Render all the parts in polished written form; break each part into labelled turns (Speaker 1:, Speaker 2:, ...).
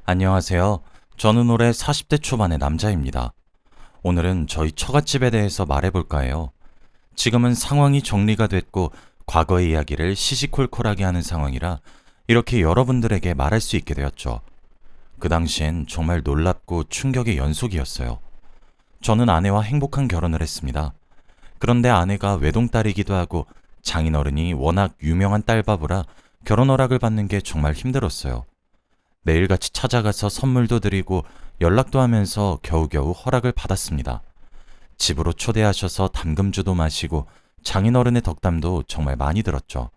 Speaker 1: 안녕하세요. 저는 올해 40대 초반의 남자입니다. 오늘은 저희 처갓집에 대해서 말해볼까 해요. 지금은 상황이 정리가 됐고 과거의 이야기를 시시콜콜하게 하는 상황이라 이렇게 여러분들에게 말할 수 있게 되었죠. 그 당시엔 정말 놀랍고 충격의 연속이었어요. 저는 아내와 행복한 결혼을 했습니다. 그런데 아내가 외동딸이기도 하고 장인어른이 워낙 유명한 딸바보라 결혼 허락을 받는 게 정말 힘들었어요. 매일같이 찾아가서 선물도 드리고 연락도 하면서 겨우겨우 허락을 받았습니다. 집으로 초대하셔서 담금주도 마시고 장인어른의 덕담도 정말 많이 들었죠.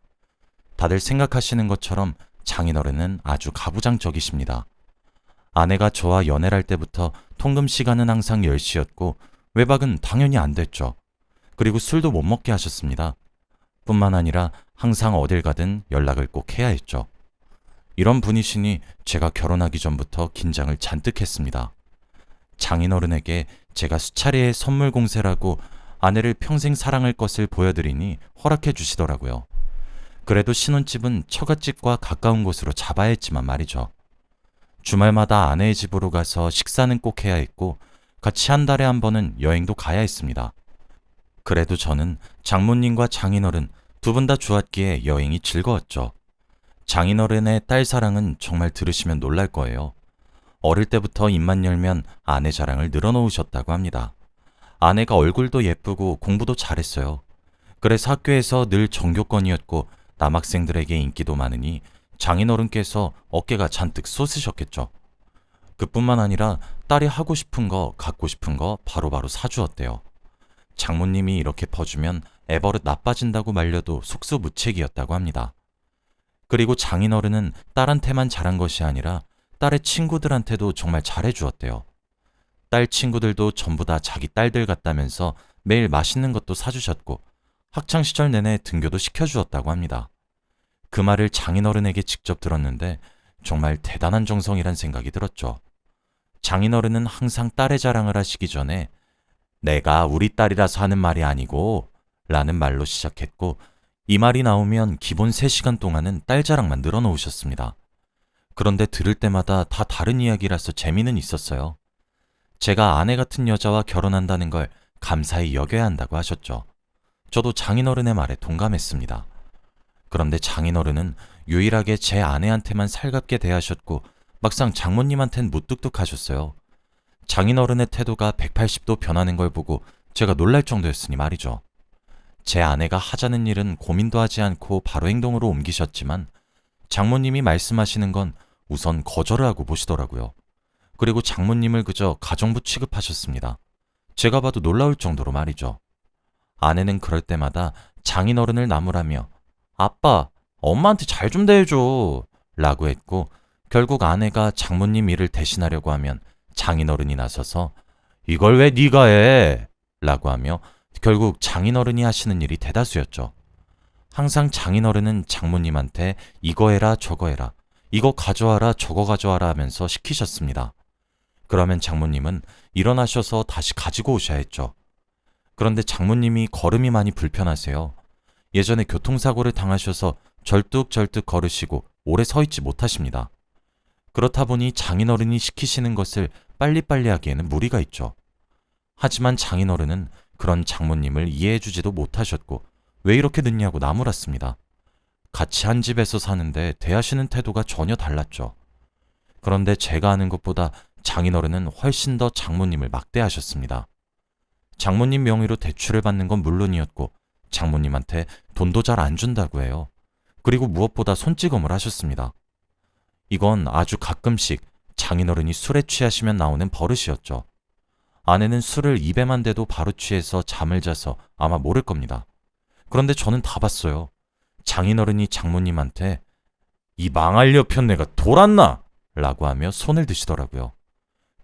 Speaker 1: 다들 생각하시는 것처럼 장인어른은 아주 가부장적이십니다. 아내가 저와 연애를 할 때부터 통금 시간은 항상 10시였고 외박은 당연히 안 됐죠. 그리고 술도 못 먹게 하셨습니다. 뿐만 아니라 항상 어딜 가든 연락을 꼭 해야 했죠. 이런 분이시니 제가 결혼하기 전부터 긴장을 잔뜩 했습니다. 장인어른에게 제가 수차례의 선물 공세라고 아내를 평생 사랑할 것을 보여드리니 허락해 주시더라고요. 그래도 신혼집은 처갓집과 가까운 곳으로 잡아야 했지만 말이죠. 주말마다 아내의 집으로 가서 식사는 꼭 해야 했고 같이 한 달에 한 번은 여행도 가야 했습니다. 그래도 저는 장모님과 장인어른 두 분 다 좋았기에 여행이 즐거웠죠. 장인어른의 딸 사랑은 정말 들으시면 놀랄 거예요. 어릴 때부터 입만 열면 아내 자랑을 늘어놓으셨다고 합니다. 아내가 얼굴도 예쁘고 공부도 잘했어요. 그래서 학교에서 늘 전교권이었고 남학생들에게 인기도 많으니 장인어른께서 어깨가 잔뜩 솟으셨겠죠. 그뿐만 아니라 딸이 하고 싶은 거, 갖고 싶은 거 바로바로 사주었대요. 장모님이 이렇게 퍼주면 애버릇 나빠진다고 말려도 속수무책이었다고 합니다. 그리고 장인어른은 딸한테만 잘한 것이 아니라 딸의 친구들한테도 정말 잘해주었대요. 딸 친구들도 전부 다 자기 딸들 같다면서 매일 맛있는 것도 사주셨고 학창시절 내내 등교도 시켜주었다고 합니다. 그 말을 장인어른에게 직접 들었는데 정말 대단한 정성이란 생각이 들었죠. 장인어른은 항상 딸의 자랑을 하시기 전에 내가 우리 딸이라서 하는 말이 아니고 라는 말로 시작했고 이 말이 나오면 기본 3시간 동안은 딸 자랑만 늘어놓으셨습니다. 그런데 들을 때마다 다 다른 이야기라서 재미는 있었어요. 제가 아내 같은 여자와 결혼한다는 걸 감사히 여겨야 한다고 하셨죠. 저도 장인어른의 말에 동감했습니다. 그런데 장인어른은 유일하게 제 아내한테만 살갑게 대하셨고 막상 장모님한텐 무뚝뚝하셨어요. 장인어른의 태도가 180도 변하는 걸 보고 제가 놀랄 정도였으니 말이죠. 제 아내가 하자는 일은 고민도 하지 않고 바로 행동으로 옮기셨지만 장모님이 말씀하시는 건 우선 거절을 하고 보시더라고요. 그리고 장모님을 그저 가정부 취급하셨습니다. 제가 봐도 놀라울 정도로 말이죠. 아내는 그럴 때마다 장인어른을 나무라며 아빠, 엄마한테 잘 좀 대해줘 라고 했고 결국 아내가 장모님 일을 대신하려고 하면 장인어른이 나서서 이걸 왜 네가 해? 라고 하며 결국 장인어른이 하시는 일이 대다수였죠. 항상 장인어른은 장모님한테 이거 해라 저거 해라 이거 가져와라 저거 가져와라 하면서 시키셨습니다. 그러면 장모님은 일어나셔서 다시 가지고 오셔야 했죠. 그런데 장모님이 걸음이 많이 불편하세요. 예전에 교통사고를 당하셔서 절뚝절뚝 걸으시고 오래 서 있지 못하십니다. 그렇다 보니 장인어른이 시키시는 것을 빨리빨리 하기에는 무리가 있죠. 하지만 장인어른은 그런 장모님을 이해해주지도 못하셨고 왜 이렇게 늦냐고 나무랐습니다. 같이 한 집에서 사는데 대하시는 태도가 전혀 달랐죠. 그런데 제가 아는 것보다 장인어른은 훨씬 더 장모님을 막대하셨습니다. 장모님 명의로 대출을 받는 건 물론이었고 장모님한테 돈도 잘 안 준다고 해요. 그리고 무엇보다 손찌검을 하셨습니다. 이건 아주 가끔씩 장인어른이 술에 취하시면 나오는 버릇이었죠. 아내는 술을 입에만 대도 바로 취해서 잠을 자서 아마 모를 겁니다. 그런데 저는 다 봤어요. 장인어른이 장모님한테 이 망할 여편네가 돌았나? 라고 하며 손을 드시더라고요.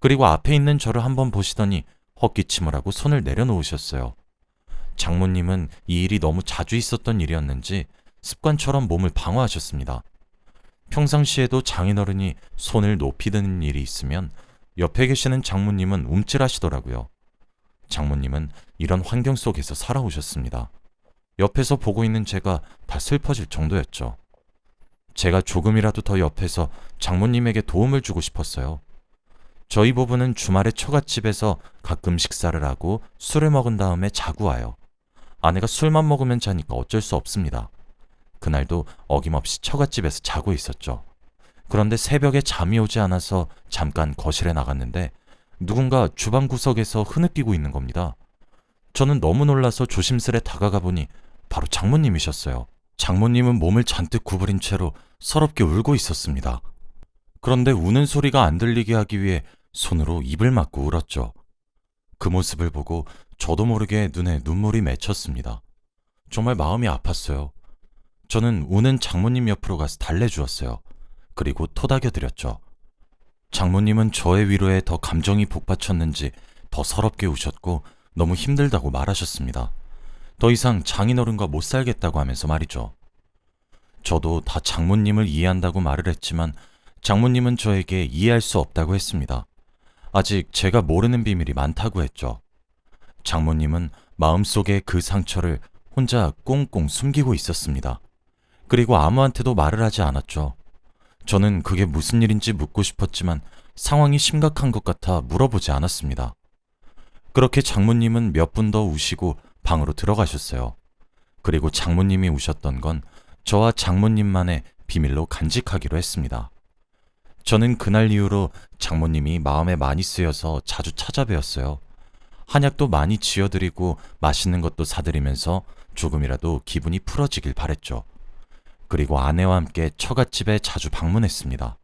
Speaker 1: 그리고 앞에 있는 저를 한번 보시더니 헛기침을 하고 손을 내려놓으셨어요. 장모님은 이 일이 너무 자주 있었던 일이었는지 습관처럼 몸을 방어하셨습니다. 평상시에도 장인어른이 손을 높이 드는 일이 있으면 옆에 계시는 장모님은 움찔하시더라고요. 장모님은 이런 환경 속에서 살아오셨습니다. 옆에서 보고 있는 제가 다 슬퍼질 정도였죠. 제가 조금이라도 더 옆에서 장모님에게 도움을 주고 싶었어요. 저희 부부는 주말에 처갓집에서 가끔 식사를 하고 술을 먹은 다음에 자고 와요. 아내가 술만 먹으면 자니까 어쩔 수 없습니다. 그날도 어김없이 처갓집에서 자고 있었죠. 그런데 새벽에 잠이 오지 않아서 잠깐 거실에 나갔는데 누군가 주방 구석에서 흐느끼고 있는 겁니다. 저는 너무 놀라서 조심스레 다가가 보니 바로 장모님이셨어요. 장모님은 몸을 잔뜩 구부린 채로 서럽게 울고 있었습니다. 그런데 우는 소리가 안 들리게 하기 위해 손으로 입을 막고 울었죠. 그 모습을 보고 저도 모르게 눈에 눈물이 맺혔습니다. 정말 마음이 아팠어요. 저는 우는 장모님 옆으로 가서 달래주었어요. 그리고 토닥여드렸죠. 장모님은 저의 위로에 더 감정이 북받쳤는지 더 서럽게 우셨고 너무 힘들다고 말하셨습니다. 더 이상 장인어른과 못 살겠다고 하면서 말이죠. 저도 다 장모님을 이해한다고 말을 했지만 장모님은 저에게 이해할 수 없다고 했습니다. 아직 제가 모르는 비밀이 많다고 했죠. 장모님은 마음속에 그 상처를 혼자 꽁꽁 숨기고 있었습니다. 그리고 아무한테도 말을 하지 않았죠. 저는 그게 무슨 일인지 묻고 싶었지만 상황이 심각한 것 같아 물어보지 않았습니다. 그렇게 장모님은 몇 분 더 우시고 방으로 들어가셨어요. 그리고 장모님이 우셨던 건 저와 장모님만의 비밀로 간직하기로 했습니다. 저는 그날 이후로 장모님이 마음에 많이 쓰여서 자주 찾아뵈었어요. 한약도 많이 지어드리고 맛있는 것도 사드리면서 조금이라도 기분이 풀어지길 바랬죠. 그리고 아내와 함께 처갓집에 자주 방문했습니다.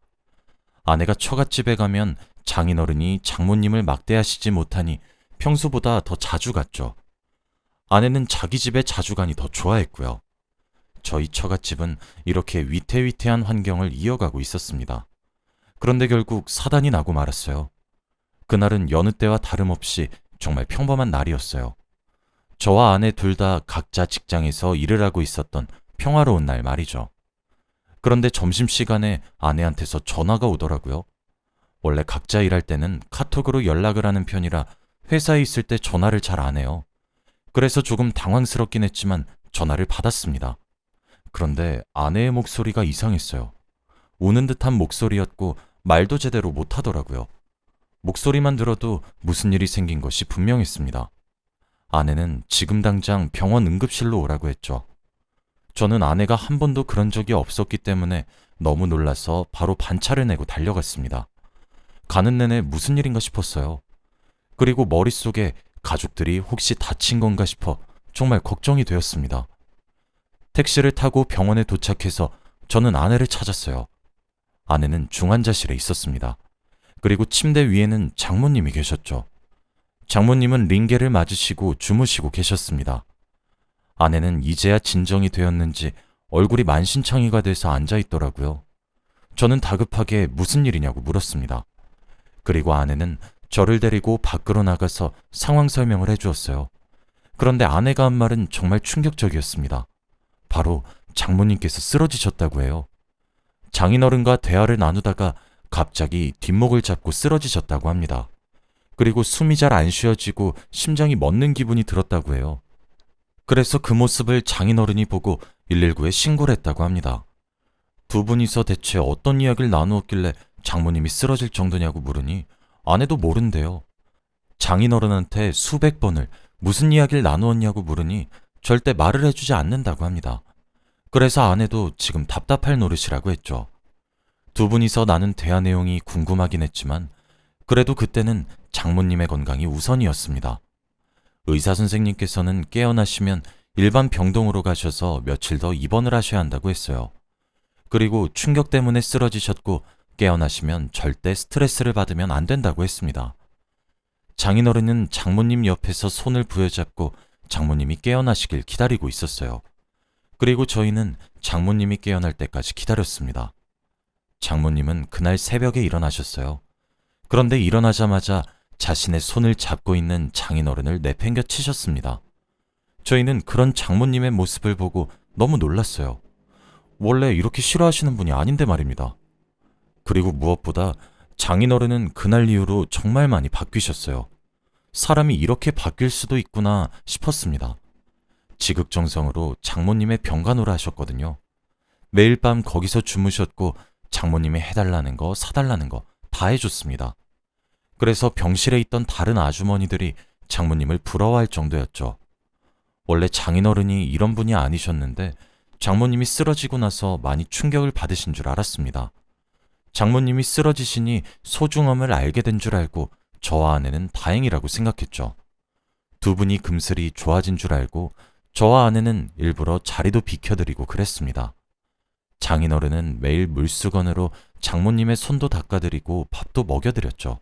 Speaker 1: 아내가 처갓집에 가면 장인어른이 장모님을 막대하시지 못하니 평소보다 더 자주 갔죠. 아내는 자기 집에 자주 가니 더 좋아했고요. 저희 처갓집은 이렇게 위태위태한 환경을 이어가고 있었습니다. 그런데 결국 사단이 나고 말았어요. 그날은 여느 때와 다름없이 정말 평범한 날이었어요. 저와 아내 둘 다 각자 직장에서 일을 하고 있었던 평화로운 날 말이죠. 그런데 점심시간에 아내한테서 전화가 오더라고요. 원래 각자 일할 때는 카톡으로 연락을 하는 편이라 회사에 있을 때 전화를 잘 안 해요. 그래서 조금 당황스럽긴 했지만 전화를 받았습니다. 그런데 아내의 목소리가 이상했어요. 우는 듯한 목소리였고 말도 제대로 못하더라고요. 목소리만 들어도 무슨 일이 생긴 것이 분명했습니다. 아내는 지금 당장 병원 응급실로 오라고 했죠. 저는 아내가 한 번도 그런 적이 없었기 때문에 너무 놀라서 바로 반차를 내고 달려갔습니다. 가는 내내 무슨 일인가 싶었어요. 그리고 머릿속에 가족들이 혹시 다친 건가 싶어 정말 걱정이 되었습니다. 택시를 타고 병원에 도착해서 저는 아내를 찾았어요. 아내는 중환자실에 있었습니다. 그리고 침대 위에는 장모님이 계셨죠. 장모님은 링게를 맞으시고 주무시고 계셨습니다. 아내는 이제야 진정이 되었는지 얼굴이 만신창이가 돼서 앉아있더라고요. 저는 다급하게 무슨 일이냐고 물었습니다. 그리고 아내는 저를 데리고 밖으로 나가서 상황 설명을 해주었어요. 그런데 아내가 한 말은 정말 충격적이었습니다. 바로 장모님께서 쓰러지셨다고 해요. 장인어른과 대화를 나누다가 갑자기 뒷목을 잡고 쓰러지셨다고 합니다. 그리고 숨이 잘 안 쉬어지고 심장이 멎는 기분이 들었다고 해요. 그래서 그 모습을 장인어른이 보고 119에 신고를 했다고 합니다. 두 분이서 대체 어떤 이야기를 나누었길래 장모님이 쓰러질 정도냐고 물으니 아내도 모른대요. 장인어른한테 수백 번을 무슨 이야기를 나누었냐고 물으니 절대 말을 해주지 않는다고 합니다. 그래서 아내도 지금 답답할 노릇이라고 했죠. 두 분이서 나눈 대화 내용이 궁금하긴 했지만 그래도 그때는 장모님의 건강이 우선이었습니다. 의사 선생님께서는 깨어나시면 일반 병동으로 가셔서 며칠 더 입원을 하셔야 한다고 했어요. 그리고 충격 때문에 쓰러지셨고 깨어나시면 절대 스트레스를 받으면 안 된다고 했습니다. 장인어른은 장모님 옆에서 손을 부여잡고 장모님이 깨어나시길 기다리고 있었어요. 그리고 저희는 장모님이 깨어날 때까지 기다렸습니다. 장모님은 그날 새벽에 일어나셨어요. 그런데 일어나자마자 자신의 손을 잡고 있는 장인어른을 내팽겨 치셨습니다. 저희는 그런 장모님의 모습을 보고 너무 놀랐어요. 원래 이렇게 싫어하시는 분이 아닌데 말입니다. 그리고 무엇보다 장인어른은 그날 이후로 정말 많이 바뀌셨어요. 사람이 이렇게 바뀔 수도 있구나 싶었습니다. 지극정성으로 장모님의 병간호를 하셨거든요. 매일 밤 거기서 주무셨고 장모님이 해달라는 거, 사달라는 거 다 해줬습니다. 그래서 병실에 있던 다른 아주머니들이 장모님을 부러워할 정도였죠. 원래 장인어른이 이런 분이 아니셨는데 장모님이 쓰러지고 나서 많이 충격을 받으신 줄 알았습니다. 장모님이 쓰러지시니 소중함을 알게 된 줄 알고 저와 아내는 다행이라고 생각했죠. 두 분이 금슬이 좋아진 줄 알고 저와 아내는 일부러 자리도 비켜드리고 그랬습니다. 장인어른은 매일 물수건으로 장모님의 손도 닦아드리고 밥도 먹여드렸죠.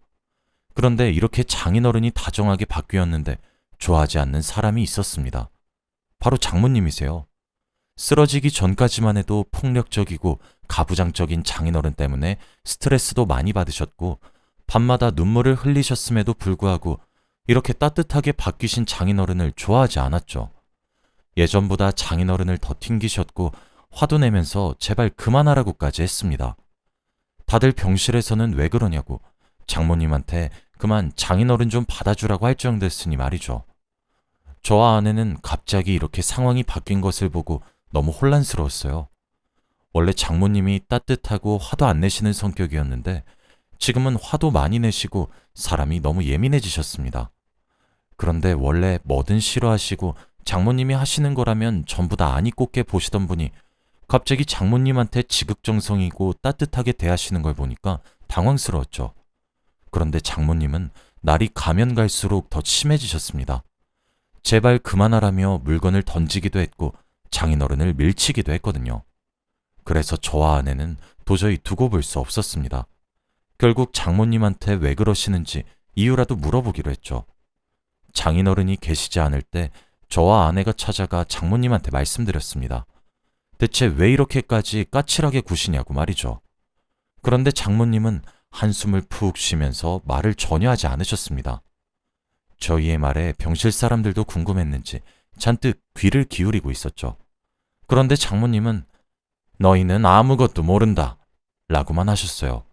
Speaker 1: 그런데 이렇게 장인어른이 다정하게 바뀌었는데 좋아하지 않는 사람이 있었습니다. 바로 장모님이세요. 쓰러지기 전까지만 해도 폭력적이고 가부장적인 장인어른 때문에 스트레스도 많이 받으셨고 밤마다 눈물을 흘리셨음에도 불구하고 이렇게 따뜻하게 바뀌신 장인어른을 좋아하지 않았죠. 예전보다 장인어른을 더 튕기셨고 화도 내면서 제발 그만하라고까지 했습니다. 다들 병실에서는 왜 그러냐고 장모님한테 그만 장인어른 좀 받아주라고 할 정도였으니 말이죠. 저와 아내는 갑자기 이렇게 상황이 바뀐 것을 보고 너무 혼란스러웠어요. 원래 장모님이 따뜻하고 화도 안 내시는 성격이었는데 지금은 화도 많이 내시고 사람이 너무 예민해지셨습니다. 그런데 원래 뭐든 싫어하시고 장모님이 하시는 거라면 전부 다 아니 꼽게 보시던 분이 갑자기 장모님한테 지극정성이고 따뜻하게 대하시는 걸 보니까 당황스러웠죠. 그런데 장모님은 날이 가면 갈수록 더 심해지셨습니다. 제발 그만하라며 물건을 던지기도 했고 장인어른을 밀치기도 했거든요. 그래서 저와 아내는 도저히 두고 볼 수 없었습니다. 결국 장모님한테 왜 그러시는지 이유라도 물어보기로 했죠. 장인어른이 계시지 않을 때 저와 아내가 찾아가 장모님한테 말씀드렸습니다. 대체 왜 이렇게까지 까칠하게 구시냐고 말이죠. 그런데 장모님은 한숨을 푹 쉬면서 말을 전혀 하지 않으셨습니다. 저희의 말에 병실 사람들도 궁금했는지 잔뜩 귀를 기울이고 있었죠. 그런데 장모님은 너희는 아무것도 모른다 라고만 하셨어요.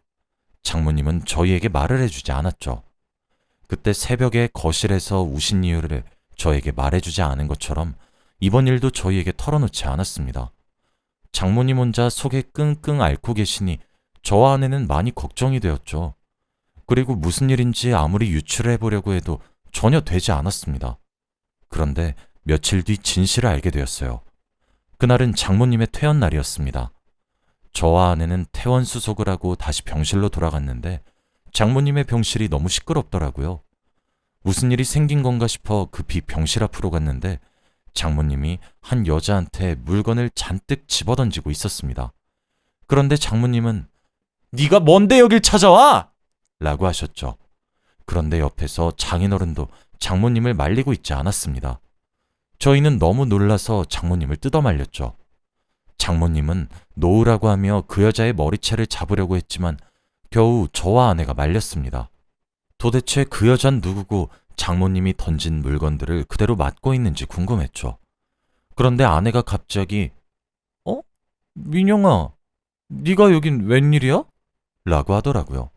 Speaker 1: 장모님은 저희에게 말을 해주지 않았죠. 그때 새벽에 거실에서 우신 이유를 저에게 말해주지 않은 것처럼 이번 일도 저희에게 털어놓지 않았습니다. 장모님 혼자 속에 끙끙 앓고 계시니 저와 아내는 많이 걱정이 되었죠. 그리고 무슨 일인지 아무리 유추를 해보려고 해도 전혀 되지 않았습니다. 그런데 며칠 뒤 진실을 알게 되었어요. 그날은 장모님의 퇴원 날이었습니다. 저와 아내는 퇴원 수속을 하고 다시 병실로 돌아갔는데 장모님의 병실이 너무 시끄럽더라고요. 무슨 일이 생긴 건가 싶어 급히 병실 앞으로 갔는데 장모님이 한 여자한테 물건을 잔뜩 집어던지고 있었습니다. 그런데 장모님은 네가 뭔데 여길 찾아와? 라고 하셨죠. 그런데 옆에서 장인어른도 장모님을 말리고 있지 않았습니다. 저희는 너무 놀라서 장모님을 뜯어말렸죠. 장모님은 놓으라고 하며 그 여자의 머리채를 잡으려고 했지만 겨우 저와 아내가 말렸습니다. 도대체 그 여잔 누구고 장모님이 던진 물건들을 그대로 맞고 있는지 궁금했죠. 그런데 아내가 갑자기 민영아, 네가 여긴 웬일이야? 라고 하더라고요.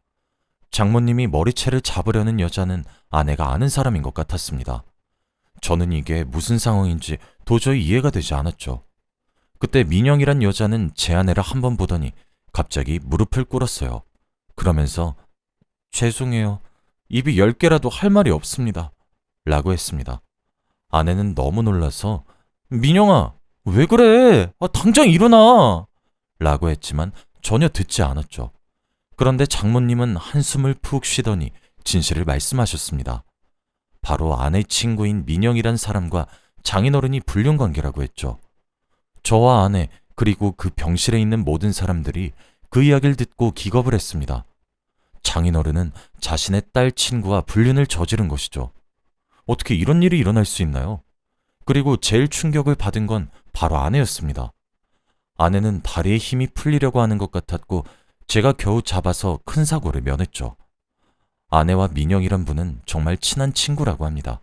Speaker 1: 장모님이 머리채를 잡으려는 여자는 아내가 아는 사람인 것 같았습니다. 저는 이게 무슨 상황인지 도저히 이해가 되지 않았죠. 그때 민영이란 여자는 제 아내를 한번 보더니 갑자기 무릎을 꿇었어요. 그러면서 죄송해요. 입이 10개라도 할 말이 없습니다. 라고 했습니다. 아내는 너무 놀라서 민영아, 왜 그래? 당장 일어나! 라고 했지만 전혀 듣지 않았죠. 그런데 장모님은 한숨을 푹 쉬더니 진실을 말씀하셨습니다. 바로 아내 친구인 민영이란 사람과 장인어른이 불륜관계라고 했죠. 저와 아내 그리고 그 병실에 있는 모든 사람들이 그 이야기를 듣고 기겁을 했습니다. 장인어른은 자신의 딸 친구와 불륜을 저지른 것이죠. 어떻게 이런 일이 일어날 수 있나요? 그리고 제일 충격을 받은 건 바로 아내였습니다. 아내는 다리에 힘이 풀리려고 하는 것 같았고 제가 겨우 잡아서 큰 사고를 면했죠. 아내와 민영이란 분은 정말 친한 친구라고 합니다.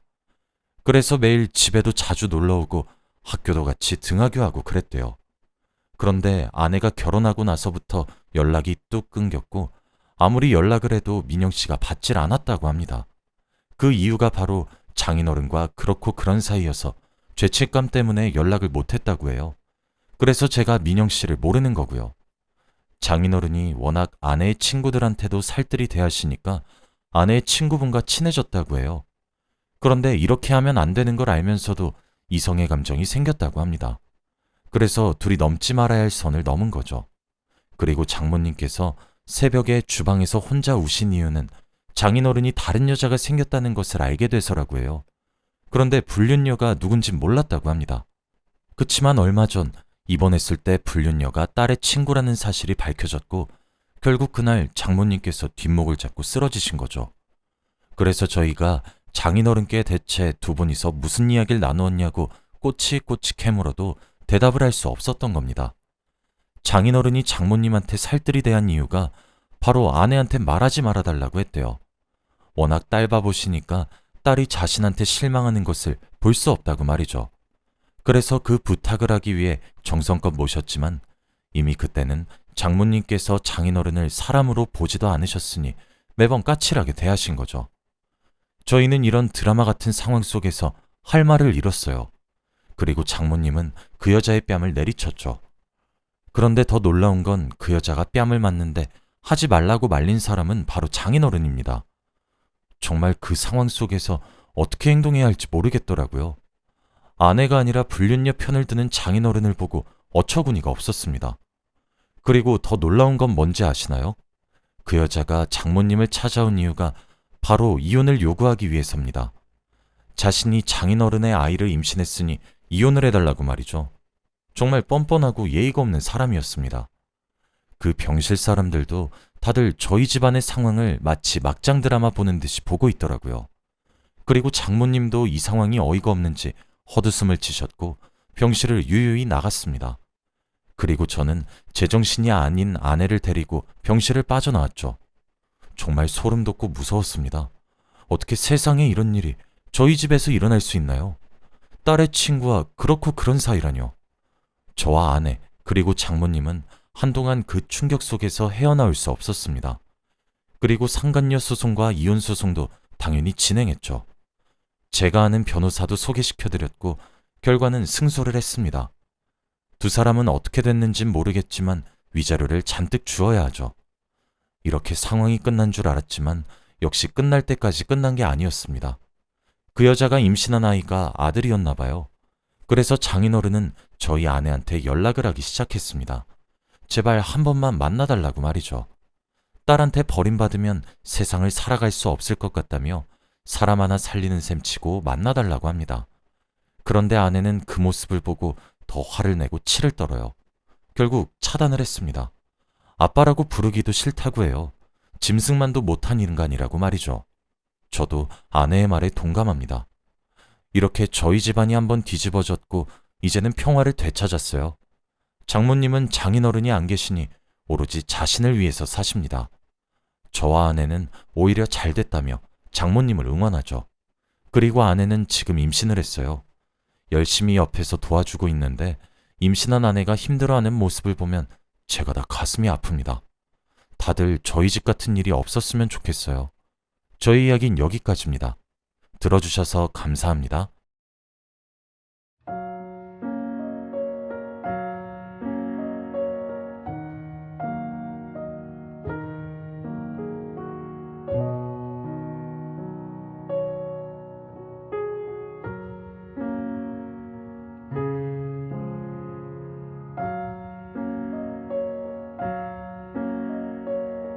Speaker 1: 그래서 매일 집에도 자주 놀러오고 학교도 같이 등하교하고 그랬대요. 그런데 아내가 결혼하고 나서부터 연락이 뚝 끊겼고 아무리 연락을 해도 민영 씨가 받질 않았다고 합니다. 그 이유가 바로 장인어른과 그렇고 그런 사이여서 죄책감 때문에 연락을 못했다고 해요. 그래서 제가 민영 씨를 모르는 거고요. 장인어른이 워낙 아내의 친구들한테도 살뜰히 대하시니까 아내의 친구분과 친해졌다고 해요. 그런데 이렇게 하면 안 되는 걸 알면서도 이성의 감정이 생겼다고 합니다. 그래서 둘이 넘지 말아야 할 선을 넘은 거죠. 그리고 장모님께서 새벽에 주방에서 혼자 우신 이유는 장인어른이 다른 여자가 생겼다는 것을 알게 돼서라고 해요. 그런데 불륜녀가 누군진 몰랐다고 합니다. 그치만 얼마 전 입원했을 때 불륜녀가 딸의 친구라는 사실이 밝혀졌고 결국 그날 장모님께서 뒷목을 잡고 쓰러지신 거죠. 그래서 저희가 장인어른께 대체 두 분이서 무슨 이야기를 나누었냐고 꼬치꼬치 캐물어도 대답을 할 수 없었던 겁니다. 장인어른이 장모님한테 살뜰히 대한 이유가 바로 아내한테 말하지 말아달라고 했대요. 워낙 딸 바보시니까 딸이 자신한테 실망하는 것을 볼 수 없다고 말이죠. 그래서 그 부탁을 하기 위해 정성껏 모셨지만 이미 그때는 장모님께서 장인어른을 사람으로 보지도 않으셨으니 매번 까칠하게 대하신 거죠. 저희는 이런 드라마 같은 상황 속에서 할 말을 잃었어요. 그리고 장모님은 그 여자의 뺨을 내리쳤죠. 그런데 더 놀라운 건 그 여자가 뺨을 맞는데 하지 말라고 말린 사람은 바로 장인어른입니다. 정말 그 상황 속에서 어떻게 행동해야 할지 모르겠더라고요. 아내가 아니라 불륜녀 편을 드는 장인어른을 보고 어처구니가 없었습니다. 그리고 더 놀라운 건 뭔지 아시나요? 그 여자가 장모님을 찾아온 이유가 바로 이혼을 요구하기 위해서입니다. 자신이 장인어른의 아이를 임신했으니 이혼을 해달라고 말이죠. 정말 뻔뻔하고 예의가 없는 사람이었습니다. 그 병실 사람들도 다들 저희 집안의 상황을 마치 막장 드라마 보는 듯이 보고 있더라고요. 그리고 장모님도 이 상황이 어이가 없는지 헛웃음을 치셨고 병실을 유유히 나갔습니다. 그리고 저는 제정신이 아닌 아내를 데리고 병실을 빠져나왔죠. 정말 소름 돋고 무서웠습니다. 어떻게 세상에 이런 일이 저희 집에서 일어날 수 있나요? 딸의 친구와 그렇고 그런 사이라뇨. 저와 아내 그리고 장모님은 한동안 그 충격 속에서 헤어나올 수 없었습니다. 그리고 상간녀 소송과 이혼 소송도 당연히 진행했죠. 제가 아는 변호사도 소개시켜드렸고 결과는 승소를 했습니다. 두 사람은 어떻게 됐는진 모르겠지만 위자료를 잔뜩 주어야 하죠. 이렇게 상황이 끝난 줄 알았지만 역시 끝날 때까지 끝난 게 아니었습니다. 그 여자가 임신한 아이가 아들이었나 봐요. 그래서 장인어른은 저희 아내한테 연락을 하기 시작했습니다. 제발 한 번만 만나달라고 말이죠. 딸한테 버림받으면 세상을 살아갈 수 없을 것 같다며 사람 하나 살리는 셈 치고 만나달라고 합니다. 그런데 아내는 그 모습을 보고 더 화를 내고 치를 떨어요. 결국 차단을 했습니다. 아빠라고 부르기도 싫다고 해요. 짐승만도 못한 인간이라고 말이죠. 저도 아내의 말에 동감합니다. 이렇게 저희 집안이 한번 뒤집어졌고 이제는 평화를 되찾았어요. 장모님은 장인어른이 안 계시니 오로지 자신을 위해서 사십니다. 저와 아내는 오히려 잘 됐다며 장모님을 응원하죠. 그리고 아내는 지금 임신을 했어요. 열심히 옆에서 도와주고 있는데 임신한 아내가 힘들어하는 모습을 보면 제가 다 가슴이 아픕니다. 다들 저희 집 같은 일이 없었으면 좋겠어요. 저희 이야기는 여기까지입니다. 들어주셔서 감사합니다.